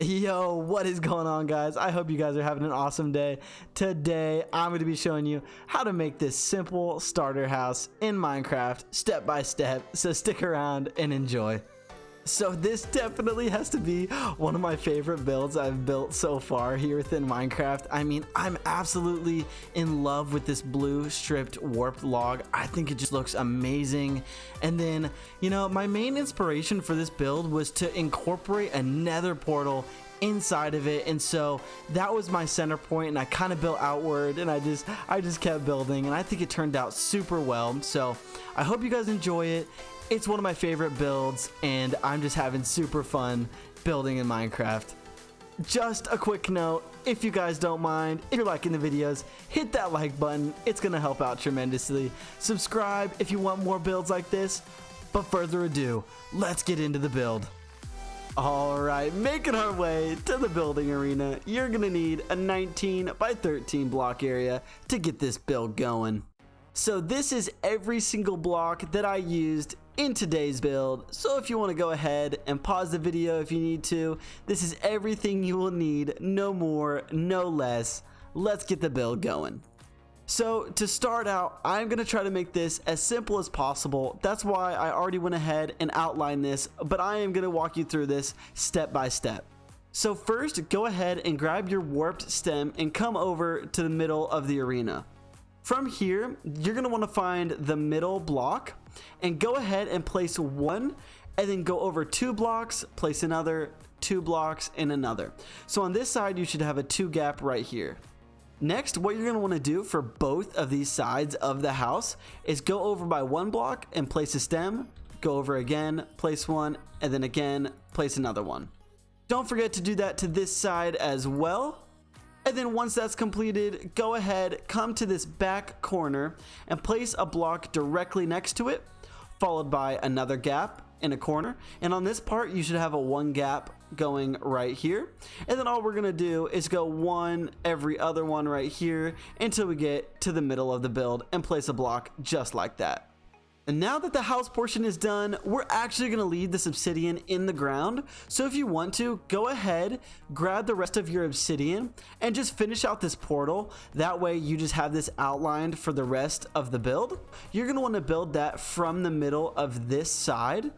Yo, what is going on, guys? I hope you guys are having an awesome day. Today, I'm going to be showing you how to make this simple starter house in Minecraft step by step, so stick around and enjoy. So this definitely has to be one of my favorite builds I've built so far here within Minecraft. I mean, I'm absolutely in love with this blue stripped warped log. I think it just looks amazing. And then, you know, my main inspiration for this build was to incorporate a nether portal inside of it, and so that was my center point, and I kind of built outward, and I just kept building, and I think it turned out super well. So I hope you guys enjoy it. It's one of my favorite builds, and I'm just having super fun building in Minecraft. Just a quick note, if you guys don't mind, if you're liking the videos, hit that like button. It's gonna help out tremendously. Subscribe if you want more builds like this. But further ado, let's get into the build. Alright, making our way to the building arena. You're gonna need a 19 by 13 block area to get this build going. So this is every single block that I used in today's build. So if you want to go ahead and pause the video if you need to, this is everything you will need, no more, no less. Let's get the build going. So to start out, I'm going to try to make this as simple as possible. That's why I already went ahead and outlined this, but I am going to walk you through this step by step. So first, go ahead and grab your warped stem and come over to the middle of the arena. From here, you're going to want to find the middle block and go ahead and place one, and then go over 2 blocks, place another, 2 blocks, and another. So on this side, you should have a 2 gap right here. Next, what you're going to want to do for both of these sides of the house is go over by 1 block and place a stem, go over again, place one, and then again, place another one. Don't forget to do that to this side as well. And then once that's completed, go ahead, come to this back corner and place a block directly next to it, followed by another gap in a corner. And on this part, you should have a 1 gap going right here. And then all we're gonna do is go one every other one right here until we get to the middle of the build and place a block just like that. And now that the house portion is done, we're actually going to leave this obsidian in the ground. So if you want to, go ahead, grab the rest of your obsidian and just finish out this portal. That way you just have this outlined for the rest of the build. You're going to want to build that from the middle of this side.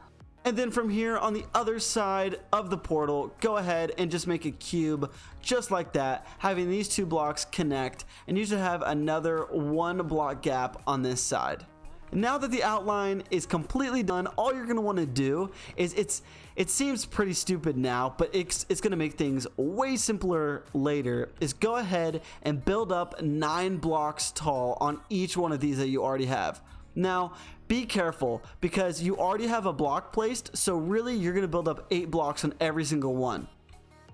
And then from here on the other side of the portal, go ahead and just make a cube just like that, having these 2 blocks connect, and you should have another 1 block gap on this side. Now that the outline is completely done, all you're going to want to do is, it seems pretty stupid now, but it's going to make things way simpler later, is go ahead and build up 9 blocks tall on each one of these that you already have. Now, be careful because you already have a block placed, so really you're going to build up 8 blocks on every single one.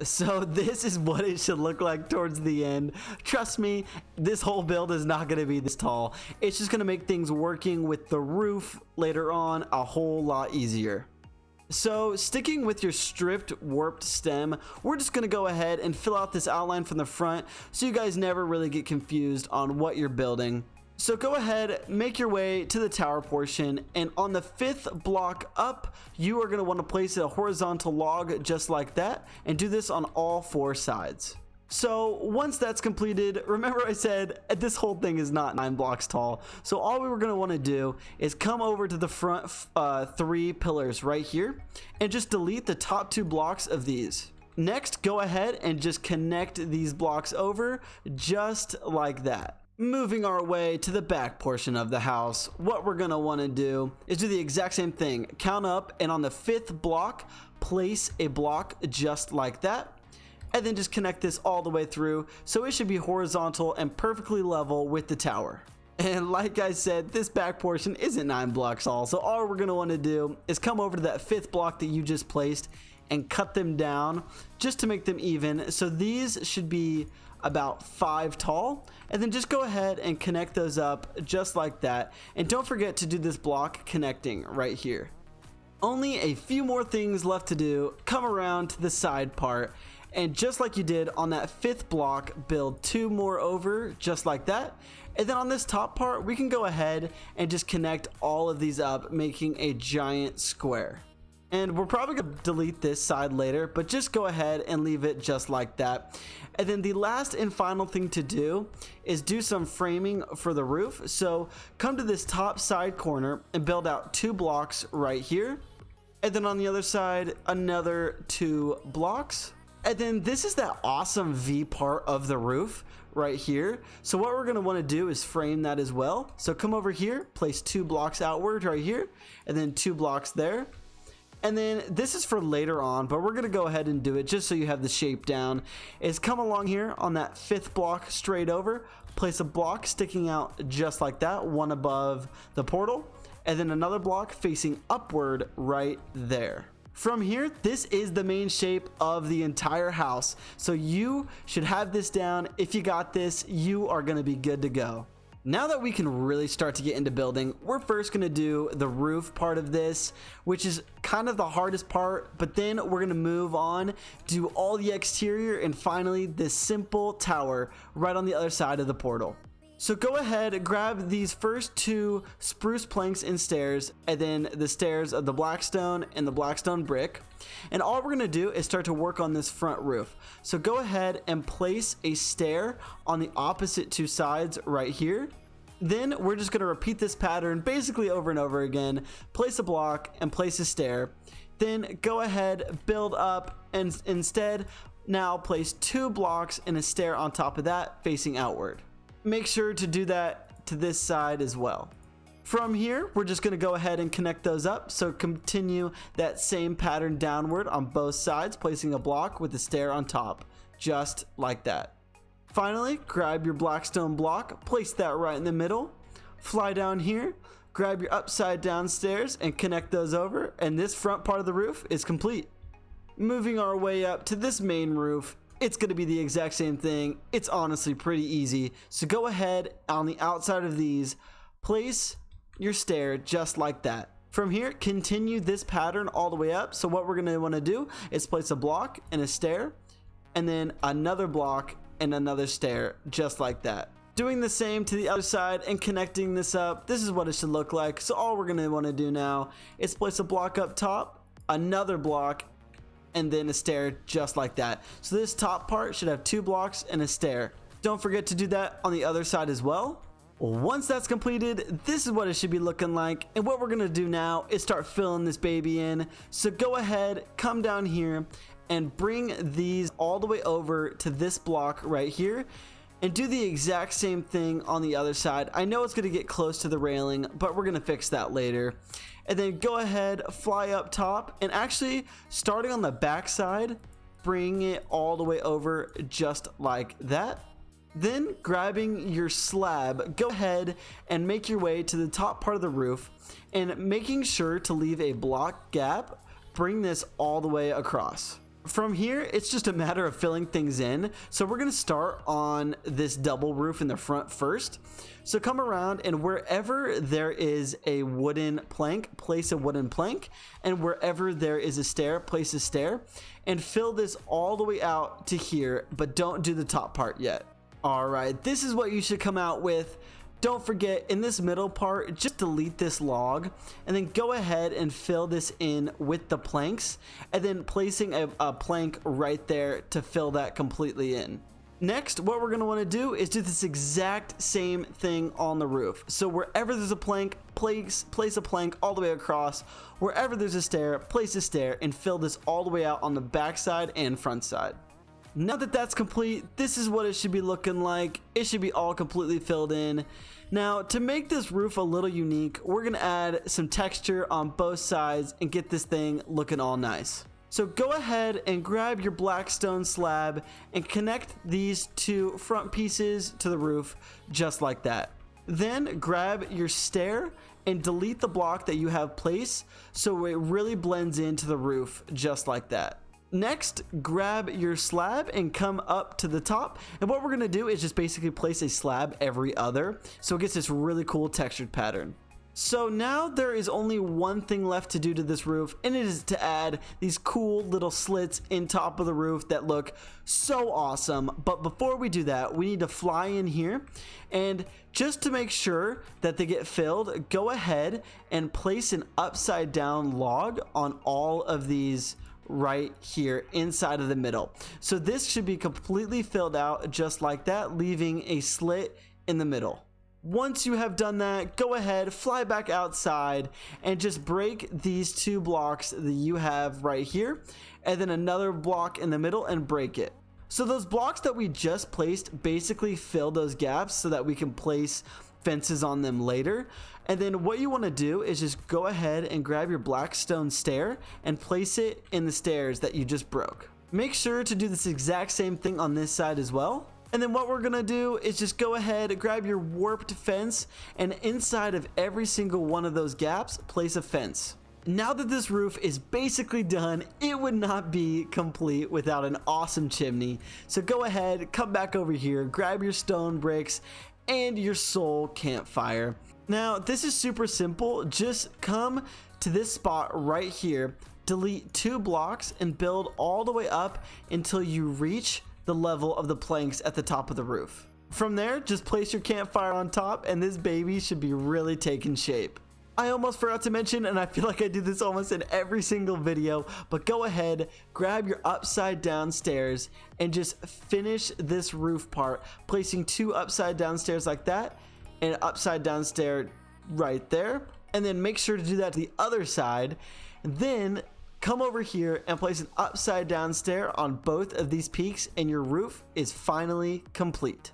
So this is what it should look like towards the end. Trust me, this whole build is not going to be this tall. It's just going to make things working with the roof later on a whole lot easier. So sticking with your stripped warped stem, we're just going to go ahead and fill out this outline from the front so you guys never really get confused on what you're building. So go ahead, make your way to the tower portion, and on the 5th block up, you are going to want to place a horizontal log just like that, and do this on all 4 sides. So once that's completed, remember I said this whole thing is not 9 blocks tall. So all we were going to want to do is come over to the front 3 pillars right here, and just delete the top 2 blocks of these. Next, go ahead and just connect these blocks over just like that. Moving our way to the back portion of the house, what we're going to want to do is do the exact same thing. Count up, and on the 5th block, place a block just like that. And then just connect this all the way through, so it should be horizontal and perfectly level with the tower. And like I said, this back portion isn't 9 blocks tall, so all we're going to want to do is come over to that 5th block that you just placed and cut them down just to make them even. So these should be about 5 tall, and then just go ahead and connect those up just like that. And don't forget to do this block connecting right here. Only a few more things left to do. Come around to the side part, and just like you did on that 5th block, build 2 more over just like that. And then on this top part, we can go ahead and just connect all of these up, making a giant square. And we're probably going to delete this side later, but just go ahead and leave it just like that. And then the last and final thing to do is do some framing for the roof. So come to this top side corner and build out 2 blocks right here. And then on the other side, another 2 blocks. And then this is that awesome V part of the roof right here. So what we're going to want to do is frame that as well. So come over here, place 2 blocks outward right here, and then 2 blocks there. And then this is for later on, but we're going to go ahead and do it just so you have the shape down. Is come along here on that 5th block straight over, place a block sticking out just like that, one above the portal, and then another block facing upward right there. From here, this is the main shape of the entire house. So you should have this down. If you got this, you are going to be good to go. Now that we can really start to get into building, we're first going to do the roof part of this, which is kind of the hardest part, but then we're going to move on, do all the exterior, and finally this simple tower right on the other side of the portal. So go ahead and grab these first 2 spruce planks and stairs, and then the stairs of the blackstone and the blackstone brick. And all we're going to do is start to work on this front roof. So go ahead and place a stair on the opposite 2 sides right here. Then we're just going to repeat this pattern basically over and over again. Place a block and place a stair. Then go ahead, build up, and instead now place 2 blocks and a stair on top of that facing outward. Make sure to do that to this side as well. From here, we're just going to go ahead and connect those up. So continue that same pattern downward on both sides, placing a block with a stair on top, just like that. Finally, grab your blackstone block, place that right in the middle, fly down here, grab your upside down stairs and connect those over, and this front part of the roof is complete. Moving our way up to this main roof, it's going to be the exact same thing. It's honestly pretty easy. So go ahead on the outside of these, place your stair just like that. From here, continue this pattern all the way up. So what we're going to want to do is place a block and a stair, and then another block and another stair just like that. Doing the same to the other side and connecting this up. This is what it should look like. So all we're going to want to do now is place a block up top, another block, and then a stair just like that. So this top part should have 2 blocks and a stair. Don't forget to do that on the other side as well. Once that's completed, this is what it should be looking like. And what we're going to do now is start filling this baby in. So go ahead, come down here and bring these all the way over to this block right here. And do the exact same thing on the other side. I know it's going to get close to the railing, but we're going to fix that later. And then go ahead, fly up top, and actually starting on the back side, bring it all the way over just like that. Then grabbing your slab, go ahead and make your way to the top part of the roof, and making sure to leave a block gap, bring this all the way across. From here, it's just a matter of filling things in. So we're going to start on this double roof in the front first. So come around, and wherever there is a wooden plank, place a wooden plank. And wherever there is a stair, place a stair. And fill this all the way out to here, but don't do the top part yet. All right, this is what you should come out with. Don't forget, in this middle part, just delete this log and then go ahead and fill this in with the planks, and then placing a plank right there to fill that completely in. Next, what we're going to want to do is do this exact same thing on the roof. So wherever there's a plank, place a plank all the way across. Wherever there's a stair, place a stair, and fill this all the way out on the back side and front side. Now that that's complete, this is what it should be looking like. It should be all completely filled in. Now, to make this roof a little unique, we're going to add some texture on both sides and get this thing looking all nice. So go ahead and grab your blackstone slab and connect these 2 front pieces to the roof just like that. Then grab your stair and delete the block that you have placed so it really blends into the roof just like that. Next, grab your slab and come up to the top. And what we're going to do is just basically place a slab every other, so it gets this really cool textured pattern. So now there is only one thing left to do to this roof, and it is to add these cool little slits in top of the roof that look so awesome. But before we do that, we need to fly in here, and just to make sure that they get filled, go ahead and place an upside down log on all of these right here inside of the middle. So this should be completely filled out just like that, leaving a slit in the middle. Once you have done that, go ahead, fly back outside, and just break these two blocks that you have right here, and then another block in the middle and break it. So those blocks that we just placed basically fill those gaps so that we can place fences on them later. And then what you want to do is just go ahead and grab your black stone stair and place it in the stairs that you just broke. Make sure to do this exact same thing on this side as well. And then what we're gonna do is just go ahead, grab your warped fence, and inside of every single one of those gaps, place a fence. Now that this roof is basically done, it would not be complete without an awesome chimney. So go ahead, come back over here, grab your stone bricks and your soul campfire. Now this is super simple. Just come to this spot right here, delete 2 blocks, and build all the way up until you reach the level of the planks at the top of the roof. From there, just place your campfire on top and this baby should be really taking shape. I almost forgot to mention, and I feel like I do this almost in every single video, but go ahead, grab your upside down stairs and just finish this roof part, placing 2 upside down stairs like that and an upside down stair right there. And then make sure to do that to the other side. Then come over here and place an upside down stair on both of these peaks and your roof is finally complete.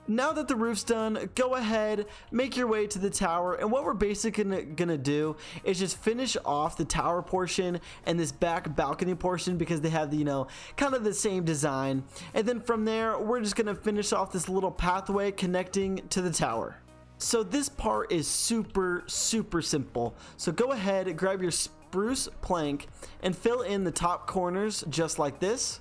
Now that the roof's done, go ahead, make your way to the tower, and what we're basically gonna do is just finish off the tower portion and this back balcony portion because they have the, kind of the same design. And then from there, we're just gonna finish off this little pathway connecting to the tower. So this part is super simple. So go ahead, grab your spruce plank and fill in the top corners just like this.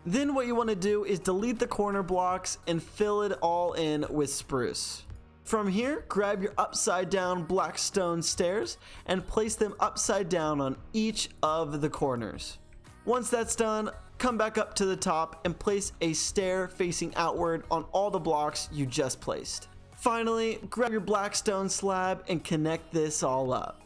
Then what you want to do is delete the corner blocks and fill it all in with spruce. From here, grab your upside down black stone stairs and place them upside down on each of the corners. Once that's done, come back up to the top and place a stair facing outward on all the blocks you just placed. Finally, grab your black stone slab and connect this all up.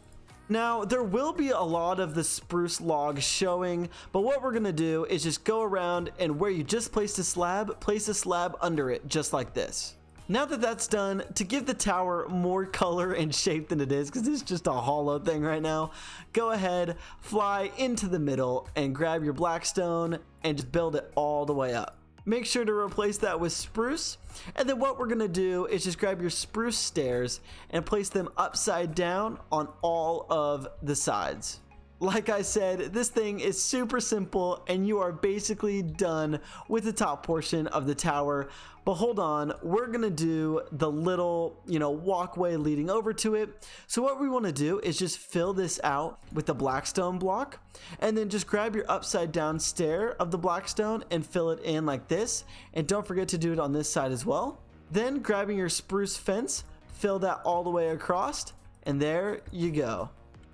Now, there will be a lot of the spruce logs showing, but what we're going to do is just go around and where you just placed a slab, place a slab under it, just like this. Now that that's done, to give the tower more color and shape than it is, because it's just a hollow thing right now, go ahead, fly into the middle and grab your black stone and just build it all the way up. Make sure to replace that with spruce. And then what we're going to do is just grab your spruce stairs and place them upside down on all of the sides. Like I said, this thing is super simple and you are basically done with the top portion of the tower. But hold on, we're gonna do the little, walkway leading over to it. So what we wanna do is just fill this out with the blackstone block and then just grab your upside down stair of the blackstone and fill it in like this. And don't forget to do it on this side as well. Then grabbing your spruce fence, fill that all the way across, and there you go.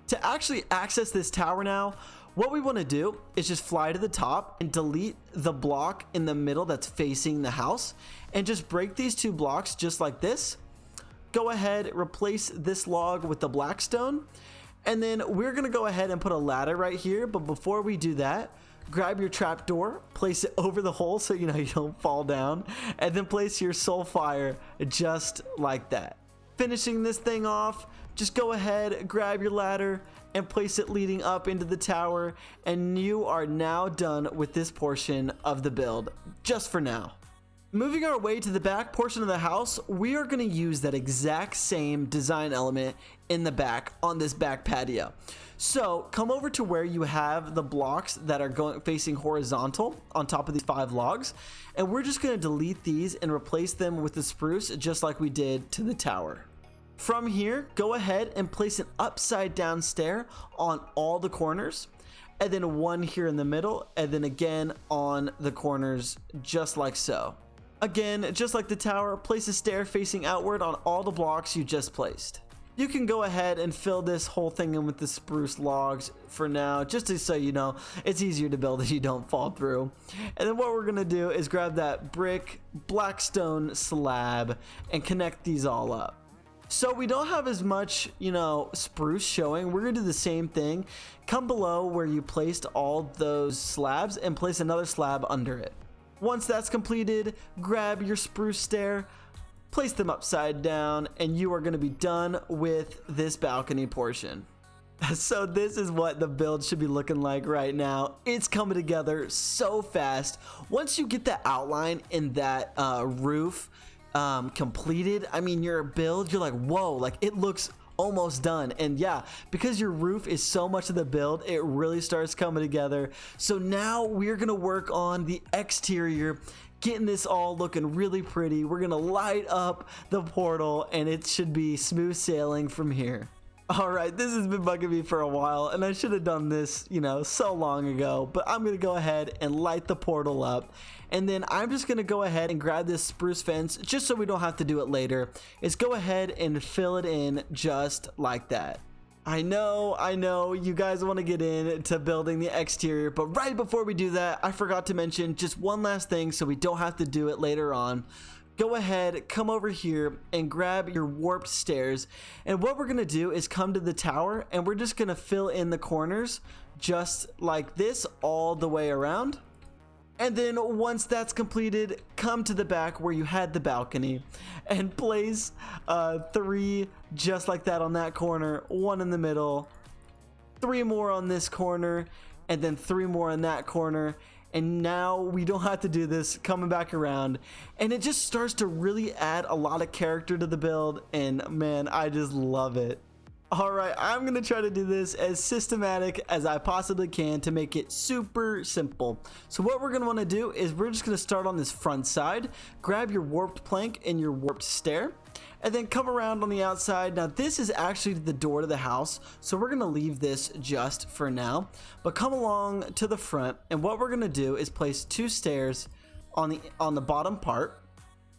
To actually access this tower now, what we want to do is just fly to the top and delete the block in the middle that's facing the house and just break these 2 blocks just like this. Go ahead, replace this log with the blackstone, and then we're going to go ahead and put a ladder right here. But before we do that, grab your trapdoor, place it over the hole so you don't fall down, and then place your soul fire just like that. Finishing this thing off, just go ahead, grab your ladder and place it leading up into the tower, and you are now done with this portion of the build, just for now. Moving our way to the back portion of the house, we are going to use that exact same design element in the back on this back patio. So come over to where you have the blocks that are facing horizontal on top of these 5 logs, and we're just going to delete these and replace them with the spruce just like we did to the tower. From here, go ahead and place an upside down stair on all the corners, and then one here in the middle, and then again on the corners, just like so. Again, just like the tower, place a stair facing outward on all the blocks you just placed. You can go ahead and fill this whole thing in with the spruce logs for now, just so you know it's easier to build if you don't fall through. And then what we're gonna do is grab that brick blackstone slab and connect these all up. So we don't have as much, spruce showing. We're gonna do the same thing. Come below where you placed all those slabs and place another slab under it. Once that's completed, grab your spruce stair, place them upside down, and you are going to be done with this balcony portion. So this is what the build should be looking like right now. It's coming together so fast. Once you get the outline in that roof completed, I mean, your build, you're like, whoa, like it looks almost done. And yeah, because your roof is so much of the build, it really starts coming together. So now we're going to work on the exterior, getting this all looking really pretty. We're gonna light up the portal and it should be smooth sailing from here. All right, this has been bugging me for a while and I should have done this, so long ago, but I'm gonna go ahead and light the portal up. And then I'm just gonna go ahead and grab this spruce fence just so we don't have to do it later. Is go ahead and fill it in just like that. I know, you guys want to get into building the exterior, but right before we do that, I forgot to mention just one last thing so we don't have to do it later on. Go ahead, come over here and grab your warped stairs. And what we're going to do is come to the tower and we're just going to fill in the corners just like this all the way around. And then once that's completed, come to the back where you had the balcony and place 3 just like that on that corner, 1 in the middle, 3 more on this corner, and then 3 more on that corner. And now we don't have to do this coming back around, and it just starts to really add a lot of character to the build, and man, I just love it. Alright, I'm going to try to do this as systematic as I possibly can to make it super simple. So what we're going to want to do is we're just going to start on this front side, grab your warped plank and your warped stair, and then come around on the outside. Now this is actually the door to the house, so we're going to leave this just for now. But come along to the front, and what we're going to do is place 2 stairs on the bottom part.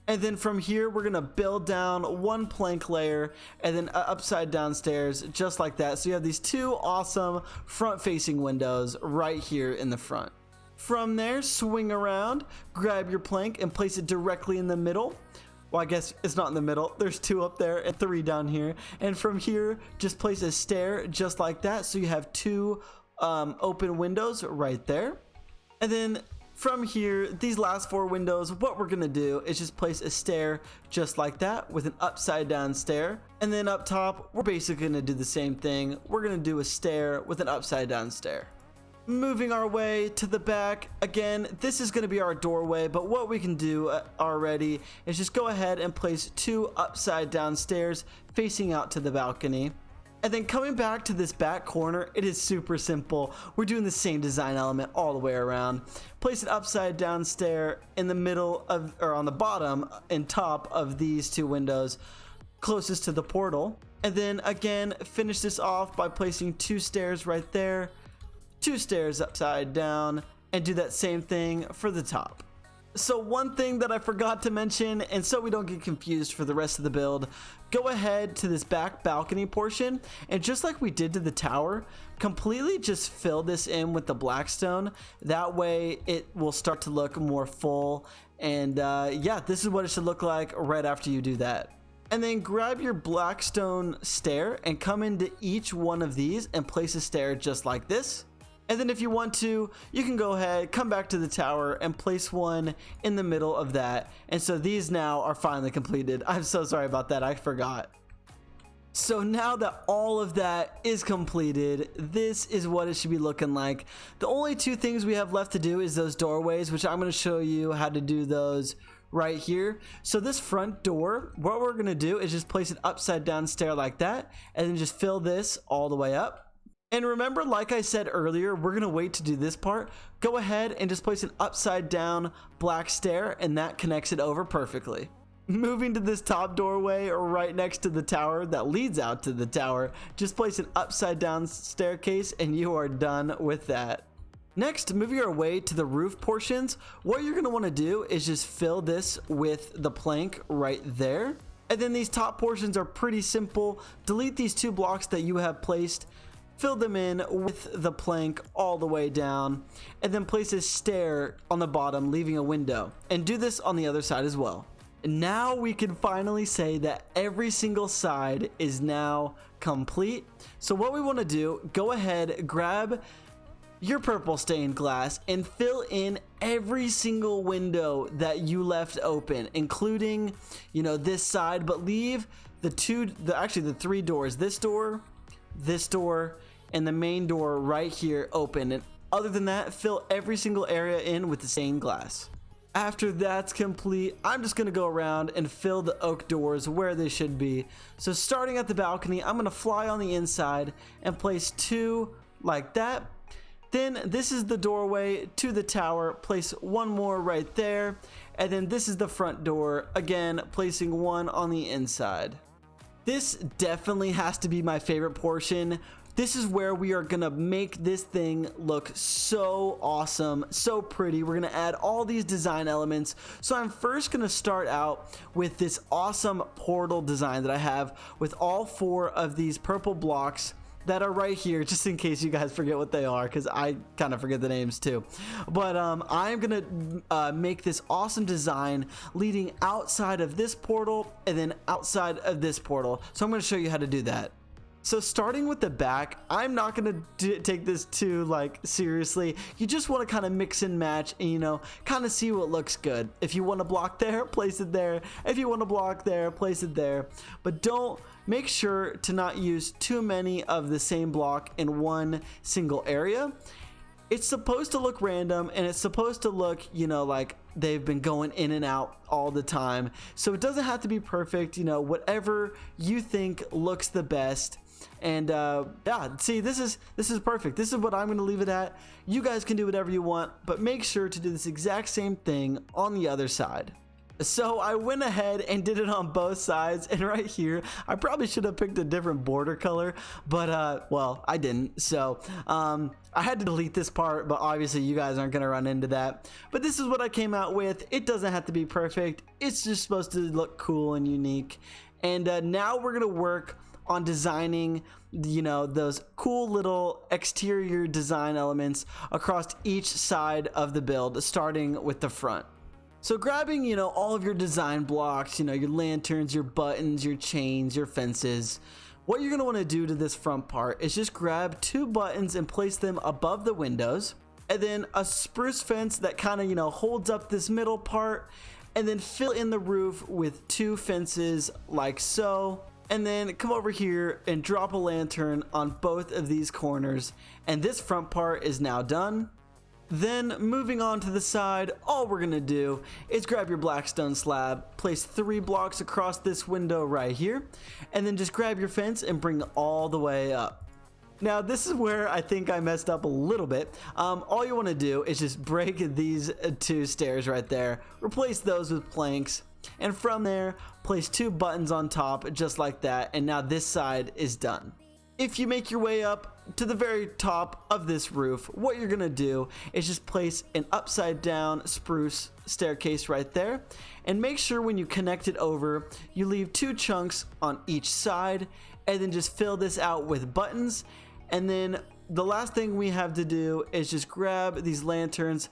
And then from here, we're going to build down 1 plank layer and then upside down stairs just like that. So you have these 2 awesome front facing windows right here in the front. From there, swing around, grab your plank and place it directly in the middle. Well, I guess it's not in the middle. There's 2 up there and 3 down here. And from here, just place a stair just like that. So you have 2 open windows right there. And then from here, these last 4 windows, what we're gonna do is just place a stair just like that with an upside down stair. And then up top, we're basically gonna do the same thing. We're gonna do a stair with an upside down stair. Moving our way to the back, again, this is gonna be our doorway, but what we can do already is just go ahead and place 2 upside down stairs facing out to the balcony. And then coming back to this back corner, it is super simple. We're doing the same design element all the way around. Place an upside down stair in the middle of, or on the bottom and top of these 2 windows closest to the portal. And then again, finish this off by placing 2 stairs right there, 2 stairs upside down, and do that same thing for the top. So one thing that I forgot to mention, and so we don't get confused for the rest of the build, go ahead to this back balcony portion, and just like we did to the tower, completely just fill this in with the blackstone. That way it will start to look more full, and yeah, this is what it should look like right after you do that. And then grab your blackstone stair and come into each one of these and place a stair just like this. And then if you want to, you can go ahead, come back to the tower and place 1 in the middle of that. And so these now are finally completed. I'm so sorry about that, I forgot. So now that all of that is completed, this is what it should be looking like. The only 2 things we have left to do is those doorways, which I'm going to show you how to do those right here. So this front door, what we're going to do is just place an upside down stair like that, and then just fill this all the way up. And remember, like I said earlier, we're gonna wait to do this part. Go ahead and just place an upside down black stair, and that connects it over perfectly. Moving to this top doorway right next to the tower that leads out to the tower, just place an upside down staircase and you are done with that. Next, moving our way to the roof portions, what you're gonna wanna do is just fill this with the plank right there. And then these top portions are pretty simple. Delete these 2 blocks that you have placed, fill them in with the plank all the way down, and then place a stair on the bottom, leaving a window. And do this on the other side as well. And now we can finally say that every single side is now complete. So what we want to do, go ahead, grab your purple stained glass and fill in every single window that you left open, including, you know, this side, but leave the 3 doors, this door, and the main door right here open. And other than that, fill every single area in with the stained glass. After that's complete, I'm just gonna go around and fill the oak doors where they should be. So starting at the balcony, I'm gonna fly on the inside and place 2 like that. Then this is the doorway to the tower, place 1 more right there, and then this is the front door, again placing 1 on the inside. This definitely has to be my favorite portion. This is where we are gonna make this thing look so awesome, so pretty. We're gonna add all these design elements. So I'm first gonna start out with this awesome portal design that I have with all 4 of these purple blocks that are right here, just in case you guys forget what they are, because I kind of forget the names too. But I'm gonna make this awesome design leading outside of this portal and then outside of this portal. So I'm gonna show you how to do that. So starting with the back, I'm not gonna take this too seriously. You just want to kind of mix and match and, you know, kind of see what looks good. If you want a block there, place it there. If you want a block there, place it there. But make sure to not use too many of the same block in one single area. It's supposed to look random, and it's supposed to look, you know, like they've been going in and out all the time. So it doesn't have to be perfect, you know, whatever you think looks the best. And yeah, see, this is perfect. This is what I'm gonna leave it at. You guys can do whatever you want, but make sure to do this exact same thing on the other side. So I went ahead and did it on both sides, and right here I probably should have picked a different border color, but well, I didn't. So I had to delete this part, but obviously you guys aren't gonna run into that. But this is what I came out with. It doesn't have to be perfect. It's just supposed to look cool and unique. And now we're gonna work on designing, you know, those cool little exterior design elements across each side of the build, starting with the front. So grabbing, you know, all of your design blocks, you know, your lanterns, your buttons, your chains, your fences, what you're gonna want to do to this front part is just grab 2 buttons and place them above the windows, and then a spruce fence that kind of, you know, holds up this middle part, and then fill in the roof with 2 fences like so. And then come over here and drop a lantern on both of these corners, and this front part is now done. Then moving on to the side, all we're gonna do is grab your black stone slab, place 3 blocks across this window right here, and then just grab your fence and bring it all the way up. Now this is where I think I messed up a little bit. All you want to do is just break these 2 stairs right there, replace those with planks, and from there place 2 buttons on top just like that, and now this side is done. If you make your way up to the very top of this roof, what you're gonna do is just place an upside down spruce staircase right there, and make sure when you connect it over you leave 2 chunks on each side, and then just fill this out with buttons. And then the last thing we have to do is just grab these lanterns,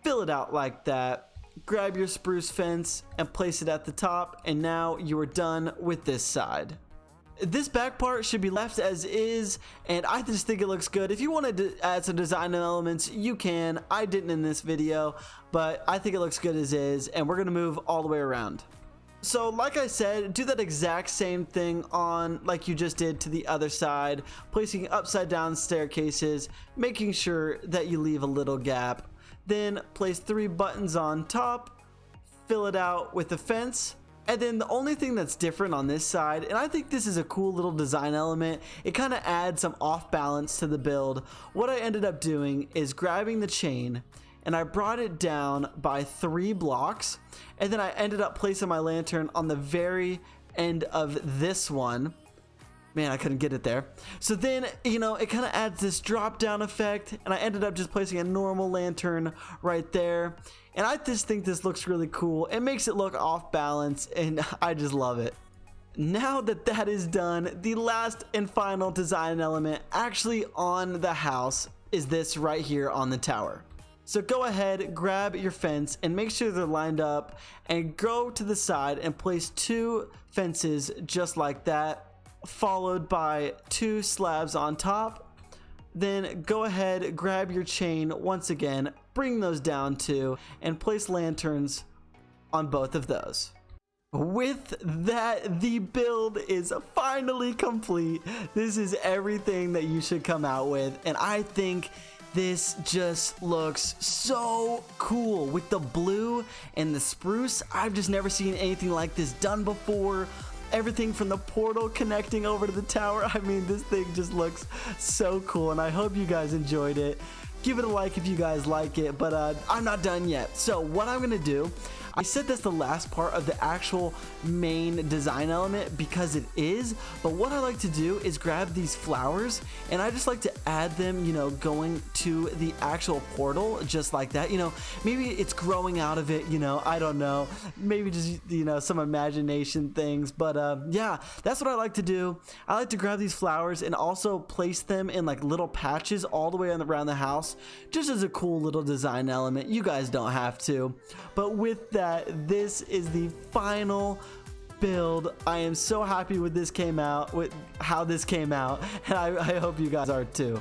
fill it out like that, grab your spruce fence and place it at the top, and now you are done with this side. This back part should be left as is, and I just think it looks good. If you wanted to add some design elements, you can. I didn't in this video, but I think it looks good as is, and we're gonna move all the way around. So like I said, do that exact same thing on like you just did to the other side, placing upside down staircases, making sure that you leave a little gap. Then place 3 buttons on top, fill it out with a fence. And then the only thing that's different on this side, and I think this is a cool little design element, it kind of adds some off balance to the build. What I ended up doing is grabbing the chain and I brought it down by 3 blocks, and then I ended up placing my lantern on the very end of this one. Man, I couldn't get it there. So then, you know, it kind of adds this drop down effect, and I ended up just placing a normal lantern right there. And I just think this looks really cool. It makes it look off balance, and I just love it. Now that that is done, the last and final design element actually on the house is this right here on the tower. So go ahead, grab your fence and make sure they're lined up, and go to the side and place 2 fences just like that, followed by 2 slabs on top. Then go ahead, grab your chain once again, bring those down too, and place lanterns on both of those. With that, the build is finally complete. This is everything that you should come out with, and I think this just looks so cool with the blue and the spruce. I've just never seen anything like this done before. Everything from the portal connecting over to the tower. I mean, this thing just looks so cool, and I hope you guys enjoyed it. Give it a like if you guys like it, but I'm not done yet. So what I'm gonna do, I said that's the last part of the actual main design element because it is, but what I like to do is grab these flowers and I just like to add them, you know, going to the actual portal just like that. You know, maybe it's growing out of it, you know, I don't know, maybe just, you know, some imagination things, but yeah, that's what I like to do. I like to grab these flowers and also place them in like little patches all the way around the house, just as a cool little design element. You guys don't have to, but with that, this is the final build. I am so happy with how this came out, and I hope you guys are too.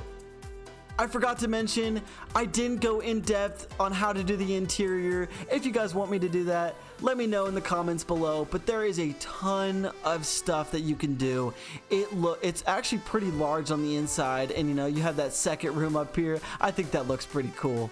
I forgot to mention, I didn't go in depth on how to do the interior. If you guys want me to do that, let me know in the comments below, but there is a ton of stuff that you can do. It's actually pretty large on the inside, and you know, you have that second room up here. I think that looks pretty cool.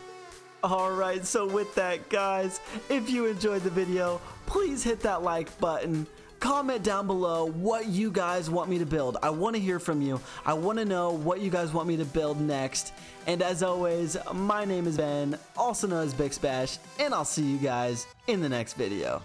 Alright, so with that, guys, if you enjoyed the video, please hit that like button. Comment down below what you guys want me to build. I want to hear from you. I want to know what you guys want me to build next. And as always, my name is Ben, also known as Big Spash, and I'll see you guys in the next video.